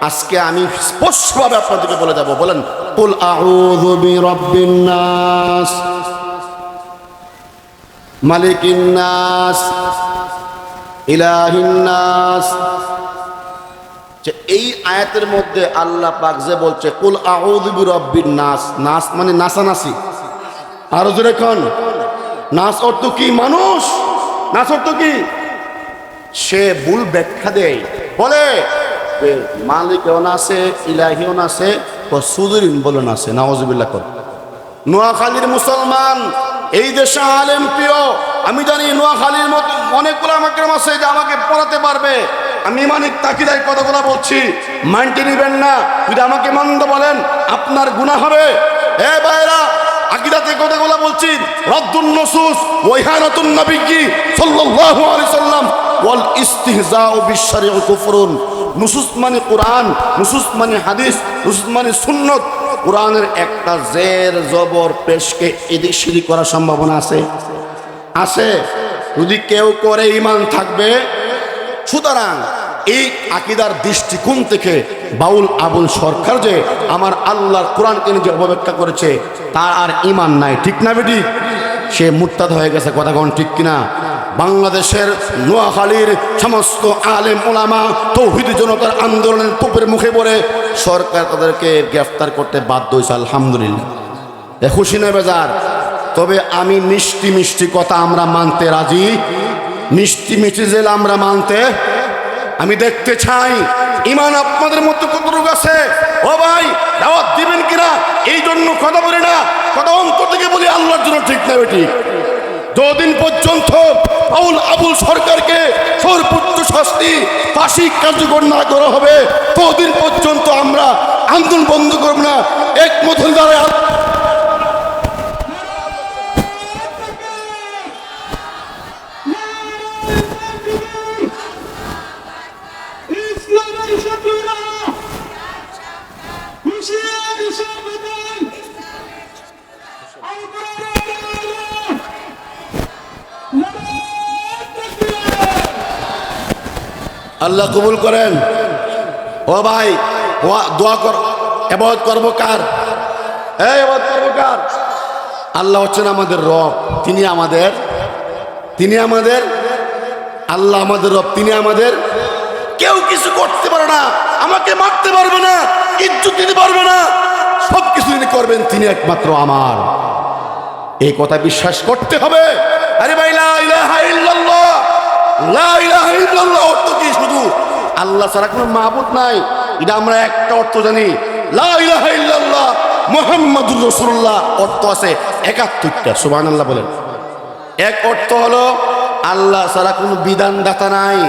S1: আজকে আমি স্পষ্টভাবে আপনাদেরকে বলে যাব, বলেন কুল আউযু বিরাব্বিন নাস মালিকিন নাস ইলাহিন নাস। যে এই আয়াতের মধ্যে আল্লাহ পাক যে বলছে কুল আউযু বিরাব্বিন নাস, নাস মানে নাসানাসি। আরো জোরে কোন, নাস অর্থ কি? মানুষ। নাস অর্থ কি? সে ভুল ব্যাখ্যা দেয়, বলে মালিকও নাসে, ইলাহিও নাসে, ও সুদরিন বলে নাসে। নাউযুবিল্লাহ কর। নোয়াখালীর মুসলমান, এই দেশে আলেম প্রিয়। আমি জানি নোয়াখালীর মতো অনেকগুলো আমাকেরাম আছে যে আমাকে পড়াতে পারবে। আমি ইমানিক তাকিদায় কথাগুলো বলছি, মাইন্ডে নিবেন না। যদি আমাকে মন্দ বলেন আপনার গুনাহ হবে। এ ভাইরা, আকিদাতে কথাগুলো বলছি, রাদ্দুন নুসুস ওয়া ইহানাতুন নবী সাল্লাল্লাহু আলাইহি সাল্লাম ওয়াল ইস্তিহজাউ বিশ-শরঈ কুফরুন। নুসুস মানে কোরআন, নুসুস মানে হাদিস, নুসুস মানে সুন্নত। কোরআনের একটা জের জবর পেশকে এদিক সেদিক করার সম্ভাবনা আছে, আছে। যদি কেউ করে ঈমান থাকবে। সুতরাং এই আকীদার দৃষ্টিকোণ থেকে বাউল আবুল সরকার যে আমার আল্লাহর কোরআনকে নিজে অবব্যাখ্যা করেছে, তার আর ঈমান নাই, ঠিক না বেটি? সে মুরতাদ হয়ে গেছে। কথা কোন ঠিক কিনা? বাংলাদেশের নোয়াখালীর সমস্ত আলেম ওলামা তৌহিদি জনতার আন্দোলনের তোপের মুখে পড়ে সরকার তাদেরকে গ্রেফতার করতে বাধ্য হয়েছে। আলহামদুলিল্লাহ, খুশি নয় বেজার? তবে আমি মিষ্টি মিষ্টি কথা আমরা মানতে রাজি, মিষ্টি মিষ্টি জেল আমরা মানতে। আমি দেখতে চাই ইমান আপনাদের মধ্যে কতটুকু আছে। ও ভাই, দাওয়াত দিবেন কিনা এই জন্য কথা বলি না, কথা অন্তর থেকে বলি আল্লাহর জন্য, ঠিক না বেটি? যতদিন পর্যন্ত বাউল আবুল সরকারকে সর্বোচ্চ শাস্তি ফাঁসি কার্যকর না করা হবে ততদিন পর্যন্ত আমরা আন্দোলন বন্ধ করব না। একমত হয়ে দাঁড়ায়
S2: ইসলামের শত্রুরা হুঁশিয়ারি সাবধান।
S1: আল্লাহ কবুল করেন। ও ভাই, দোয়া কর, ইবাদত করব কার? এই ইবাদত করব কার? আল্লাহ হচ্ছেন আমাদের রব, তিনি আমাদের আল্লাহ আমাদের রব, তিনি আমাদের। কেউ কিছু করতে পারে না, আমাকে মারতে পারবে না, ইজ্জত দিতে পারবে না, সব কিছু তিনি করবেন, তিনি একমাত্র আমার। এই কথা বিশ্বাস করতে হবে। আরে ভাই, লা ইলাহা ইল্লাল্লাহ, লা ইলাহা ইল্লাল্লাহ অর্থ কি? শুধু আল্লাহ ছাড়া কোনো মাবুদ নাই, এটা আমরা একটা অর্থ জানি। লা ইলাহা ইল্লাল্লাহ মুহাম্মাদুর রাসূলুল্লাহ অর্থ আছে ৭১টা। সুবহানাল্লাহ বলেন। এক অর্থ হলো আল্লাহ ছাড়া কোনো বিধানদাতা নাই,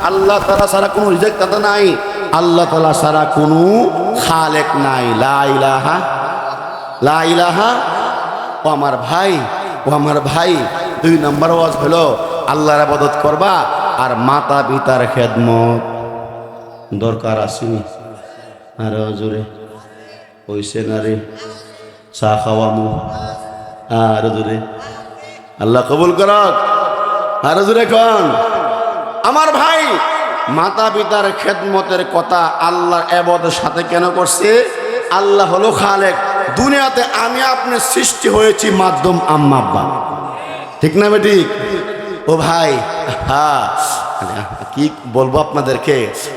S1: আল্লাহ তাআলা ছাড়া কোনো রিজেক্টদাতা নাই, আল্লাহ তাআলা ছাড়া কোনো খালেক নাই। লা ইলাহা, লা ইলাহা। ও আমার ভাই, ও আমার ভাই, ২ নম্বর ওয়াজ হলো আল্লাহর ইবাদত করবা আর মাতা পিতার খেদমত দরকার আসেনি। আর জোরে হইছে না রে চা খাওয়ামু আর জোরে আল্লাহ কবুল করক আর জোরে কোন আমার ভাই মাতা পিতার খেদমতের কথা আল্লাহর ইবাদতের সাথে কেন করছে আল্লাহ হলো খালেক দুনিয়াতে আমি আপনি সৃষ্টি হয়েছি মাধ্যম আম্মা আব্বা ঠিক না বেটি ও ভাই হ্যাঁ কি বলবো আপনাদেরকে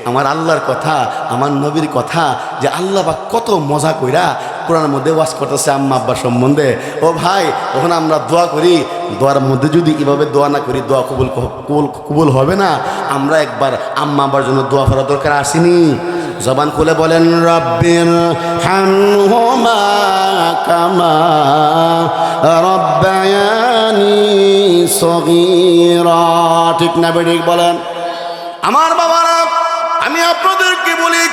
S1: আমার আল্লাহর কথা আমার নবীর কথা যে আল্লাহ বা কত মজা কইরা কোরআনের মধ্যে ওয়াজ করতেছে আম্মা আব্বার সম্বন্ধে ও ভাই তখন আমরা দোয়া করি দোয়ার মধ্যে যদি এভাবে দোয়া না করি দোয়া কবুল হবে না আমরা একবার আম্মা আব্বার জন্য দোয়া করা দরকার আসেনি জবান খুলে বলেন রব্বির হামহুমা কামা রব্বায়ানি সগীরা ঠিক না বেঠিক বলেন আমার বাবারা আমি আপনাদেরকে বলি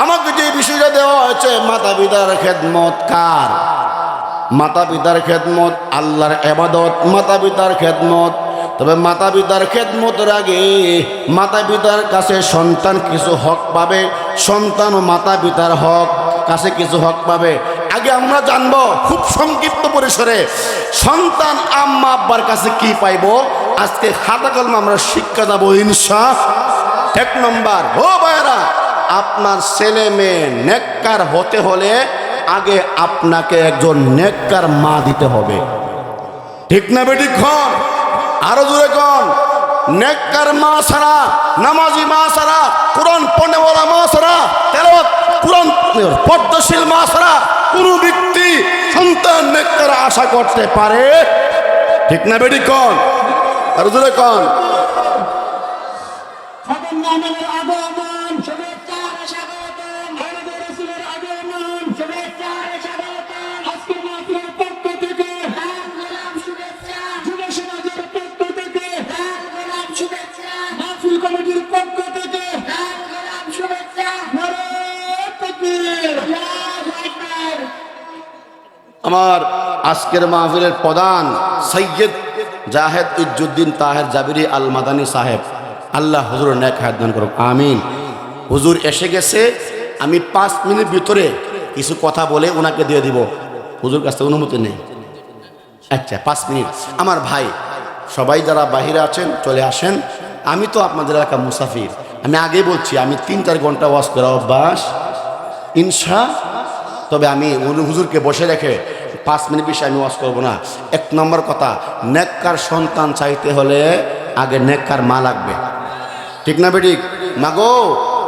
S1: আমাকে যে বিষয়টা দেওয়া হয়েছে মাতা পিতার খেদমত কার মাতা পিতার খেদমত আল্লাহর ইবাদত মাতা পিতার খেদমত তবে মাতা পিতার খেদমতের আগে মাতা পিতার কাছে সন্তান কিছু হক পাবে সন্তান ও মাতা পিতার হক কাছে কিছু হক পাবে আগে আমরা জানবো খুব সংক্ষিপ্ত পরিসরে সন্তান আম্মা আব্বার কাছে কি পাইবো আজকে খাতা কলম আমরা শিক্ষা দেবো ইনশাআল্লাহ এক নম্বর ও ভাইরা আপনার ছেলে মেয়ে নেককার হতে হলে আগে আপনাকে একজন নেককার মা দিতে হবে ঠিক না বেটি খন আরো জোরে কোন নেককার মা ছাড়া নামাজি মা ছাড়া কোরআন পড়নেওয়ালা মা ছাড়া তেলাওয়াত কোরআন পদ্মশীল মা ছাড়া কোনো ব্যক্তি সন্তান নেককার আশা করতে পারে ঠিক না বেটি কোন আরো জোরে কোন
S2: আমাদের আগমন শুভেচ্ছা স্বাগতম আমাদের রাসূলের আগমন শুভেচ্ছা স্বাগতম আজকের মাহফিলের পক্ষ থেকে গোলাম শুভেচ্ছা যুব সমাজের পক্ষ থেকে গোলাম শুভেচ্ছা মাহফিল কমিটির পক্ষ থেকে গোলাম শুভেচ্ছা নারে তাকবীর আল্লাহু আকবার
S1: আমার আজকের মাহফিলের প্রধান সৈয়দ জাহেদ ইজ্জুদ্দিন তাহের জাবিরি আল মাদানী সাহেব আল্লাহ হুজুর নেক হায়াত দান করুক আমিন হুজুর এসে গেছে আমি 5 মিনিট ভিতরে কিছু কথা বলে ওনাকে দিয়ে দিব হুজুর কাছ থেকে অনুমতি নেই আচ্ছা 5 মিনিট আমার ভাই সবাই যারা বাহিরে আছেন চলে আসেন আমি তো আপনাদের এলাকা মুসাফির আমি আগে বলছি আমি 3-4 ঘন্টা ওয়াজ করা অভ্যাস ইনশা তবে আমি হুজুরকে বসে রেখে 5 মিনিট বেশি আমি ওয়াজ করবো না এক নম্বর কথা নেককার সন্তান চাইতে হলে আগে নেককার মা লাগবে ঠিক না বেঠিক মাগো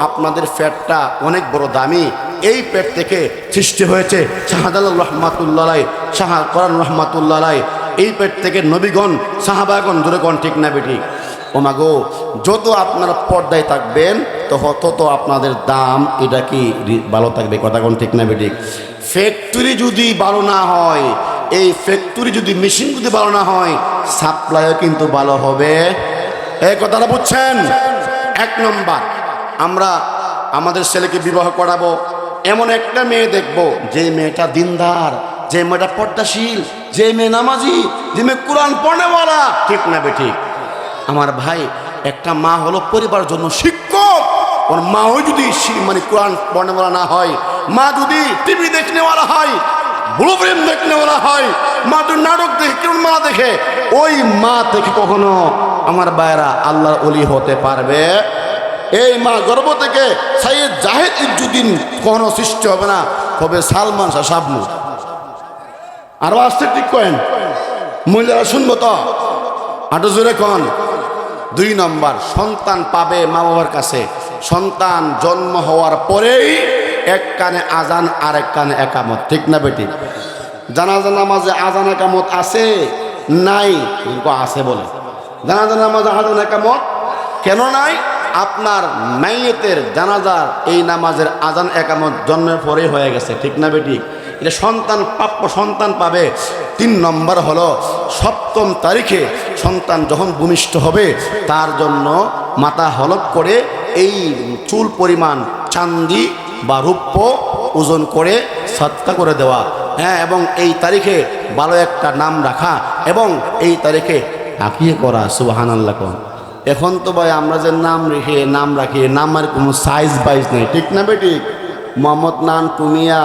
S1: আপনাদের পেটটা অনেক বড় দামি এই পেট থেকে সৃষ্টি হয়েছে শাহজালাল রহমাতুল্লাহ শাহ কোরআন রহমাতুল্লাহ এই পেট থেকে নবীগণ সাহাবাগণ জোরেগণ ঠিক না বেঠিক ও মাগো যত আপনারা পর্দায় থাকবেন তত আপনাদের দাম এটা কি ভালো থাকবে কথাগণ ঠিক না বেঠিক ফ্যাক্টরি যদি ভালো না হয় এই ফ্যাক্টরি যদি মেশিন যদি ভালো না হয় সাপ্লাইও কিন্তু ভালো হবে এই কথাটা বুঝছেন এক নম্বর আমরা আমাদের ছেলেকে বিবাহ করাবো এমন একটা মেয়ে দেখবো যে মেয়েটা দিনদার যে মেয়েটা পর্দাশীল যে মেয়ে নামাজি যে মেয়ে কোরআন পড়নেওয়ালা ঠিক না বেঠিক আমার ভাই একটা মা হলো পরিবার জন্য শিক্ষক ওর মাও যদি মানে কোরআন পড়নেওয়ালা না হয় মা যদি টিভি দেখনেওয়ালা হয় ব্লু ফিল্ম দেখনেওয়ালা হয় মা যদি নাটক দেখে কেমন মা দেখে ওই মা থেকে কখনো আমার ভাইরা আল্লাহর ওলি হতে পারবে এই মা গর্ভ থেকে সৈয়দ জাহেদ ইজ্জুদ্দিন কখনো সৃষ্টি হবে না তবে সালমান শাহ শাবনু আরো আসতে ঠিক করেন মহিলারা শুনবো তো আটো জোরে কন 2 নম্বর সন্তান পাবে মা বাবার কাছে সন্তান জন্ম হওয়ার পরেই এক কানে আজান আর এক কানে একামত ঠিক না বেটি জানাজা নামাজে আজান একামত আছে নাই আছে বলে জানাজা নামাজে আজান একামত কেন নাই আপনার মাইয়েতের জানাজার এই নামাজের আজান একামত জন্মের পরে হয়ে গেছে ঠিক না বেটি এটা সন্তান প্রাপ্য সন্তান পাবে 3 নম্বর হলো 7ম তারিখে সন্তান যখন ভূমিষ্ঠ হবে তার জন্য মাথা হলক করে এই চুল পরিমাণ চাঁদি বা রূপ্য ওজন করে সৎকা করে দেওয়া হ্যাঁ এবং এই তারিখে ভালো একটা নাম রাখা এবং এই তারিখে আঁকিয়ে করা সুবহানাল্লাহ কোন এখন তো ভাই আমরা যে নাম রাখি নামের কোনো সাইজ বাইজ নেই ঠিক না বেটি মোহাম্মদ নান টুমিয়া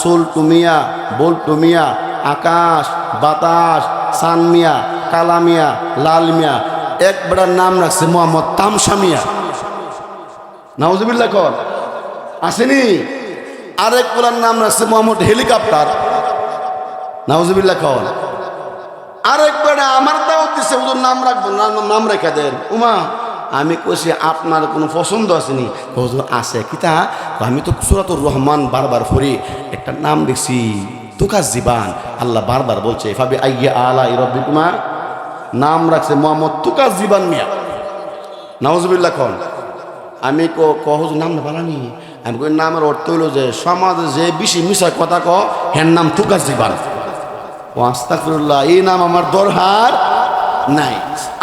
S1: সুলটু মিয়া, বল্টু মিয়া, আকাশ, বাতাস, সান মিয়া, কালা মিয়া, লাল মিয়া, এক বেড়ার নাম রাখছে মোহাম্মদ তামসা মিয়া। নাউজুবিল্লাহ কর আসেনি। আরেক বেড়ার নাম রাখছে মোহাম্মদ হেলিকপ্টার। নাউজুবিল্লাহ কর। আরেক বেড়া আমার দাওয়াত দিচ্ছে হুজুর নাম রাখবো, নাম রেখে দেন। উমা আমি কইছি আপনার কোনো পছন্দ আসেনি? হুজুর আছে কিতা? আমি তো সূরাতুর রহমান বারবার পড়ি, একটা নাম দেখছি তুকাজ্জিবান। আল্লাহ বারবার বলছে ফাবি আইয়্যা আলাই রাব্বিকুমা, নাম রাখছে মোহাম্মদ তুকাজ্জিবান মিয়া। নাউজুবিল্লাহ কন। আমি হুজুর নাম না বানানি। আমি কই নামের অর্থ হইল যে সমাজে যে বেশি মিশা কথা হের নাম তুকাজ্জিবান। ও আস্তাগফিরুল্লাহ, এই নাম আমার দরকার নাই।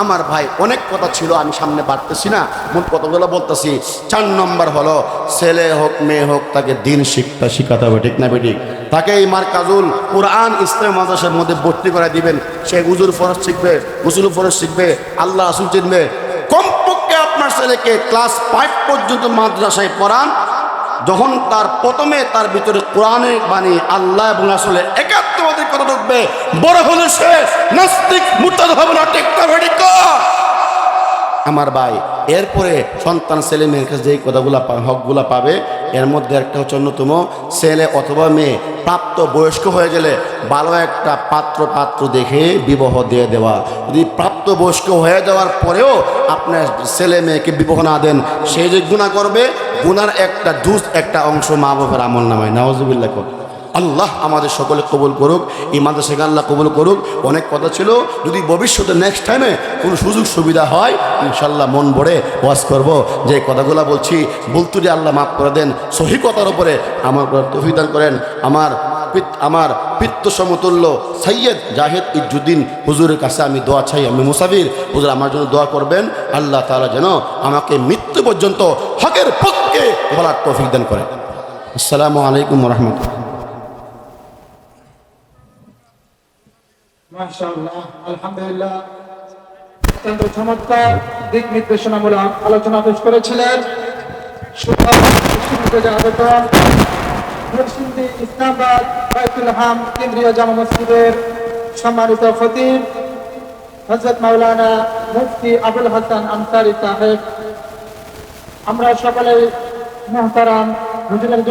S1: আমার ভাই অনেক কথা ছিল, আমি সামনে বাড়তেছি না, মোট কতগুলো বলতেছি। 4 নম্বর হলো ছেলে হোক মেয়ে হোক তাকে দিন শিখাতে হবে, ঠিক না বেঠিক? তাকে এই মারকাজুল কোরআন ইসলাম মাদ্রাসার মধ্যে ভর্তি করে দিবেন। সে হুজুর ফরজ শিখবে, গোসল ফরজ শিখবে, আল্লাহ রাসূল চিনবে। কমপক্ষে আপনার ছেলেকে ক্লাস 5 পর্যন্ত মাদ্রাসায় পড়ান। যখন তার প্রথমে তার ভিতরে কোরআনের বাণী, আল্লাহ এবং রাসূলের একাত্মবাদের কথা ঢুকবে, বড় হলে সে নাস্তিক মুরতাদ হবে না, ঠিক না বেঠিক? আমার ভাই এরপরে সন্তান ছেলে মেয়ের কাছে যেই কথাগুলো হকগুলা পাবে, এর মধ্যে একটা হচ্ছে অন্যতম, ছেলে অথবা মেয়ে প্রাপ্ত বয়স্ক হয়ে গেলে ভালো একটা পাত্র দেখে বিবাহ দিয়ে দেওয়া। যদি প্রাপ্ত বয়স্ক হয়ে যাওয়ার পরেও আপনার ছেলে মেয়েকে বিবাহ না দেন, সে যে গুনাহ করবে, গুনার একটা একটা অংশ মা বাবার আমল নামায়। নাউজুবিল্লাহ কর। আল্লাহ আমাদের সকলে কবুল করুক, এই মাদ্রাসাকে আল্লাহ কবুল করুক। অনেক কথা ছিল, যদি ভবিষ্যতে নেক্সট টাইমে কোনো সুযোগ সুবিধা হয় ইনশাল্লাহ মন ভরে ওয়াজ করব। যে কথাগুলো বলছি বলতে যে আল্লাহ মাফ করে দেন, সহি কথার উপরে আমার তৌফিক দান করেন। আমার পিতৃ সমতুল্য সৈয়দ জাহিদ ইজ্জুদ্দিন হুজুরের কাছে আমি দোয়া চাই, আমি মুসাফির, হুজুর আমার জন্য দোয়া করবেন। আল্লাহ তাআলা যেন আমাকে মৃত্যু পর্যন্ত হকের পক্ষে বলার তৌফিক দান করেন। আসসালামু আলাইকুম ওয়া রাহমাতুল্লাহ।
S3: মাশাআল্লাহ, আলহামদুলিল্লাহ, অত্যন্ত চমৎকার দিক নির্দেশনামূলক আলোচনা পেশ করেছিলেন ইসলামাবাদ বাইতুল হাম কেন্দ্রীয় জামা মসজিদের সম্মানিত খতিব হযরত মাওলানা মুফতি আবুল হাসান আনসারী সাহেব। আমরা সকলে মুহতারাম হুজুরের